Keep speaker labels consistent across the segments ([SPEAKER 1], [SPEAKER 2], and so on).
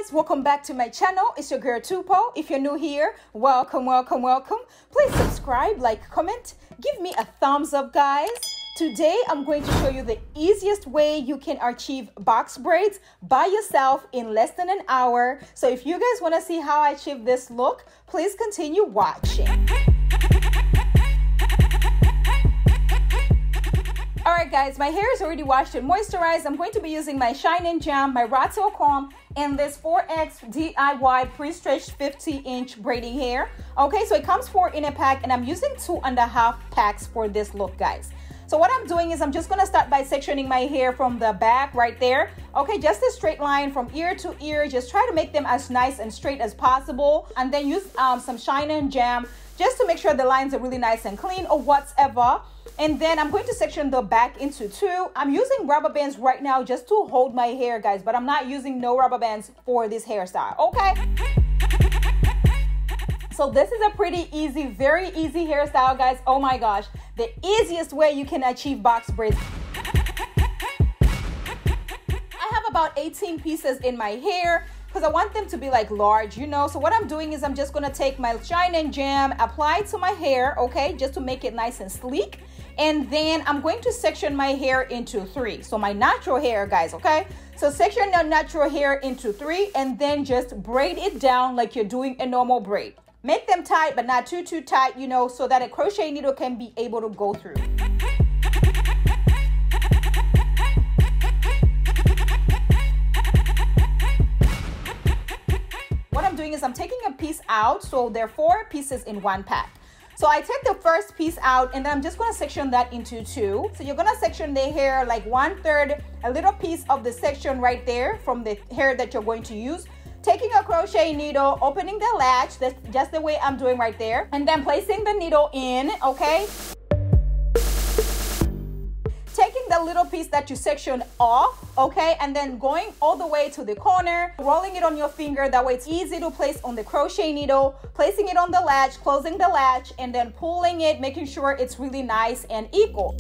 [SPEAKER 1] guys, welcome back to my channel. It's your girl Tupo. If you're new here, welcome. Please subscribe, like, comment, give me a thumbs up, guys. Today I'm going to show you the easiest way you can achieve box braids by yourself in less than an hour. So if you guys want to see how I achieve this look, please continue watching. Alright guys, my hair is already washed and moisturized. I'm going to be using my Shine and Jam, my Rockville comb, and this 4X DIY pre-stretched 50-inch braiding hair. Okay, so it comes 4 in a pack and I'm using 2.5 packs for this look, guys. So what I'm doing is I'm just going to start by sectioning my hair from the back right there. Okay, just a straight line from ear to ear. Just try to make them as nice and straight as possible. And then use some Shine and Jam just to make sure the lines are really nice and clean or whatever. And then I'm going to section the back into 2. I'm using rubber bands right now just to hold my hair, guys, but I'm not using no rubber bands for this hairstyle, okay? So this is a pretty easy, very easy hairstyle, guys. Oh my gosh, the easiest way you can achieve box braids. I have about 18 pieces in my hair because I want them to be like large, you know. So what I'm doing is I'm just gonna take my Shine and Jam, apply it to my hair, okay, just to make it nice and sleek. And then I'm going to section my hair into 3. So my natural hair, guys, okay? So section your natural hair into 3 and then just braid it down like you're doing a normal braid. Make them tight, but not too tight, you know, so that a crochet needle can be able to go through. What I'm doing is I'm taking a piece out, so there are 4 pieces in 1 pack. So I take the first piece out and then I'm just going to section that into 2. So you're going to section the hair like 1/3, a little piece of the section right there from the hair that you're going to use. Taking a crochet needle, opening the latch, that's just the way I'm doing right there. And then placing the needle in, okay? Taking the little piece that you sectioned off, okay, and then going all the way to the corner, rolling it on your finger, that way it's easy to place on the crochet needle, placing it on the latch, closing the latch, and then pulling it, making sure it's really nice and equal.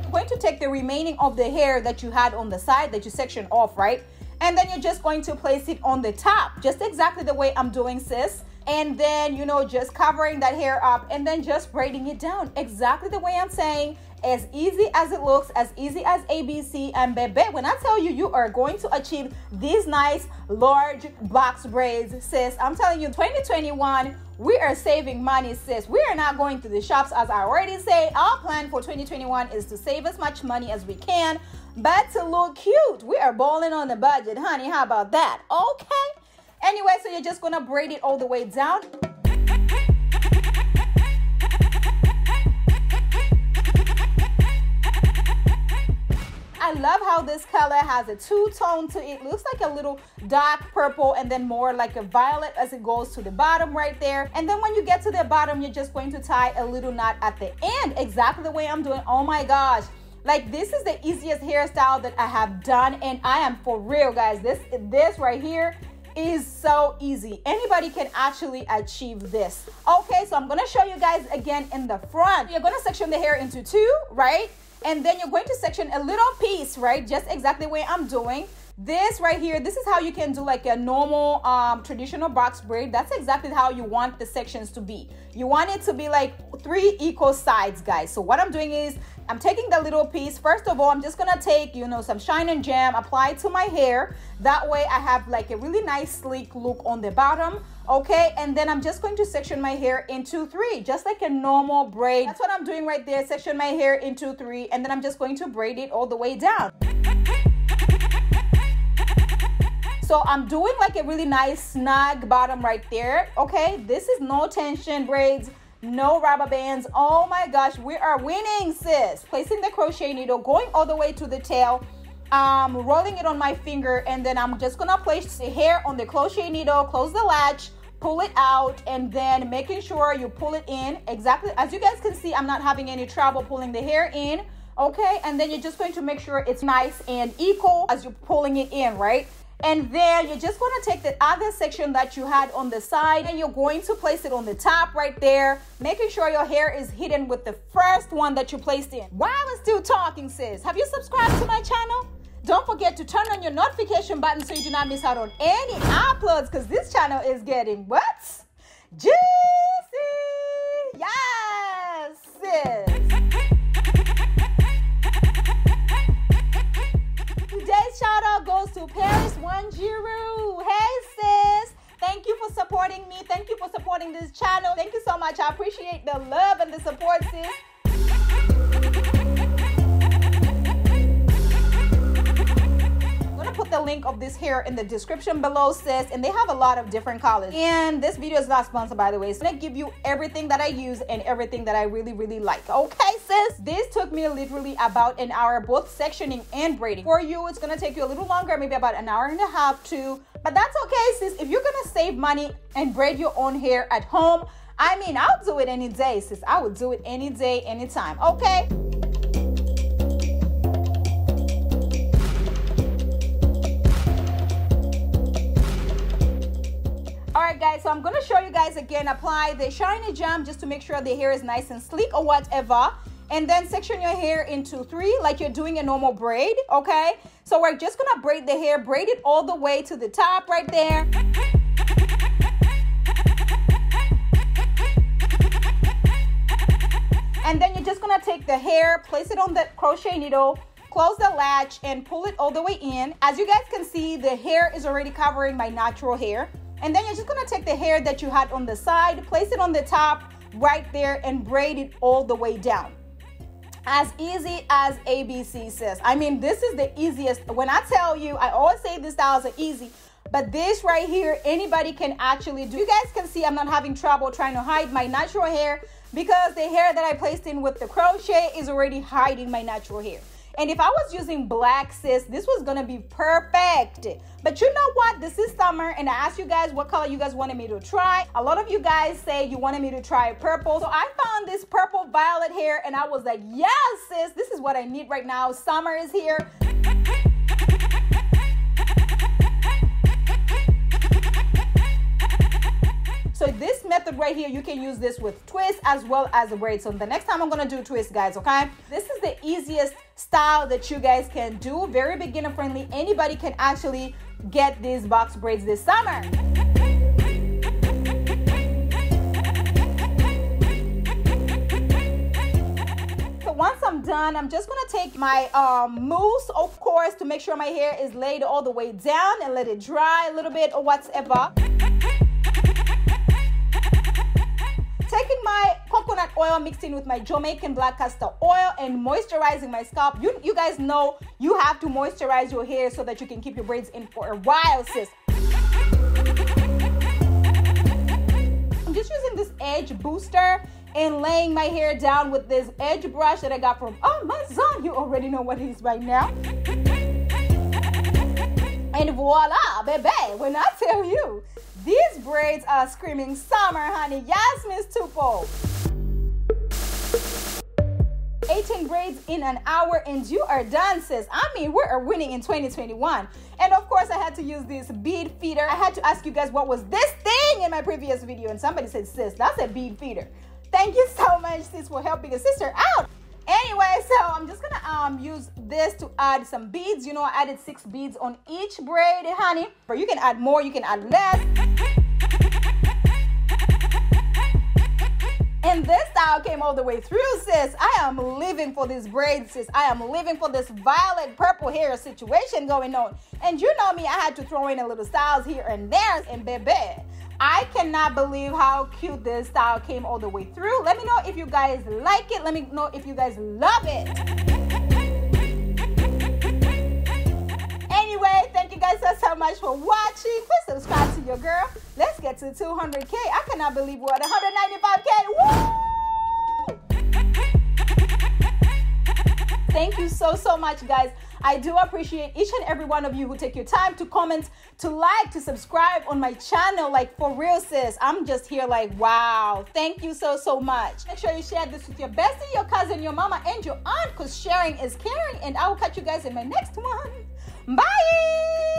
[SPEAKER 1] I'm going to take the remaining of the hair that you had on the side that you sectioned off, right? And then you're just going to place it on the top, just exactly the way I'm doing, sis. And then, you know, just covering that hair up and then just braiding it down exactly the way I'm saying. As easy as it looks, as easy as ABC and baby. When I tell you, you are going to achieve these nice, large box braids, sis. I'm telling you, 2021, we are saving money, sis. We are not going to the shops, as I already said. Our plan for 2021 is to save as much money as we can, but to look cute. We are balling on the budget, honey. How about that? Okay. Anyway, so you're just gonna braid it all the way down. I love how this color has a 2-tone to it. Looks like a little dark purple and then more like a violet as it goes to the bottom right there. And then when you get to the bottom, you're just going to tie a little knot at the end, exactly the way I'm doing. Oh my gosh. Like, this is the easiest hairstyle that I have done, and I am for real, guys. This right here is so easy. Anybody can actually achieve this. Okay, so I'm gonna show you guys again in the front. You're gonna section the hair into 2, right? And then you're going to section a little piece, right? Just exactly the way I'm doing. This right here, this is how you can do like a normal traditional box braid. That's exactly how you want the sections to be. You want it to be like 3 equal sides, guys. So what I'm doing is I'm taking the little piece. First of all, I'm just gonna take, you know, some Shine and Jam, apply it to my hair. That way I have like a really nice sleek look on the bottom, okay? And then I'm just going to section my hair into 3, just like a normal braid. That's what I'm doing right there, section my hair into 3, and then I'm just going to braid it all the way down. So I'm doing like a really nice snug bottom right there, okay? This is no tension braids, no rubber bands. Oh my gosh, we are winning, sis. Placing the crochet needle, going all the way to the tail, rolling it on my finger, and then I'm just gonna place the hair on the crochet needle, close the latch, pull it out, and then making sure you pull it in. Exactly, as you guys can see, I'm not having any trouble pulling the hair in, okay? And then you're just going to make sure it's nice and equal as you're pulling it in, right? And then you're just going to take the other section that you had on the side and you're going to place it on the top right there, making sure your hair is hidden with the first one that you placed in. While I'm still talking, sis, have you subscribed to my channel? Don't forget to turn on your notification button so you do not miss out on any uploads, because this channel is getting what? Juicy! Yes, sis! Today's shout out goes to Paris Wanjiru. Hey, sis! Thank you for supporting me. Thank you for supporting this channel. Thank you so much. I appreciate the love and the support, sis. Put the link of this hair in the description below, sis, and they have a lot of different colors. And this video is not sponsored, by the way, so I'm gonna give you everything that I use and everything that I really like. Okay, sis, this took me literally about an hour, both sectioning and braiding. For you, it's gonna take you a little longer, maybe about an hour and a half too, but that's okay, sis. If you're gonna save money and braid your own hair at home, I mean, I'll do it any day, sis. I would do it any day, anytime. Okay. Alright guys, so I'm going to show you guys again, apply the shiny gem just to make sure the hair is nice and sleek or whatever. And then section your hair into 3 like you're doing a normal braid, okay? So we're just going to braid the hair, braid it all the way to the top right there. And then you're just going to take the hair, place it on the crochet needle, close the latch and pull it all the way in. As you guys can see, the hair is already covering my natural hair. And then you're just gonna take the hair that you had on the side, place it on the top right there and braid it all the way down. As easy as ABC, sis. I mean, this is the easiest. When I tell you, I always say these styles are easy, but this right here, anybody can actually do. You guys can see I'm not having trouble trying to hide my natural hair because the hair that I placed in with the crochet is already hiding my natural hair. And if I was using black, sis, this was gonna be perfect. But you know what? This is summer, and I asked you guys what color you guys wanted me to try. A lot of you guys say you wanted me to try purple. So I found this purple violet hair, and I was like, yes, sis, this is what I need right now. Summer is here. So this method right here, you can use this with twists as well as a braid. So the next time I'm gonna do twist, guys, okay? This is the easiest style that you guys can do. Very beginner friendly. Anybody can actually get these box braids this summer. So once I'm done, I'm just gonna take my mousse, of course, to make sure my hair is laid all the way down and let it dry a little bit or whatever. Taking my coconut oil mixed in with my Jamaican black castor oil and moisturizing my scalp. You guys know you have to moisturize your hair so that you can keep your braids in for a while, sis. I'm just using this edge booster and laying my hair down with this edge brush that I got from Amazon. You already know what it is by now. And voila, baby, when I tell you, these braids are screaming summer, honey. Yes, Miss Tupo. 18 braids in an hour and you are done, sis. I mean, we are winning in 2021. And of course, I had to use this bead feeder. I had to ask you guys what was this thing in my previous video. And somebody said, sis, that's a bead feeder. Thank you so much, sis, for helping a sister out. Anyway, so I'm just gonna use this to add some beads. You know, I added 6 beads on each braid, honey. But you can add more, you can add less. And this style came all the way through, sis. I am living for this braid, sis. I am living for this violet purple hair situation going on. And you know me, I had to throw in a little styles here and there. And baby, I cannot believe how cute this style came all the way through. Let me know if you guys like it. Let me know if you guys love it. Anyway, thank you guys so much for watching. Please subscribe to your girl. Let's get to 200K. I cannot believe we're at 195K. Woo! Thank you so much, guys. I do appreciate each and every one of you who take your time to comment, to like, to subscribe on my channel. Like, for real, sis. I'm just here like, wow. Thank you so much. Make sure you share this with your bestie, your cousin, your mama, and your aunt, because sharing is caring. And I will catch you guys in my next one. Bye!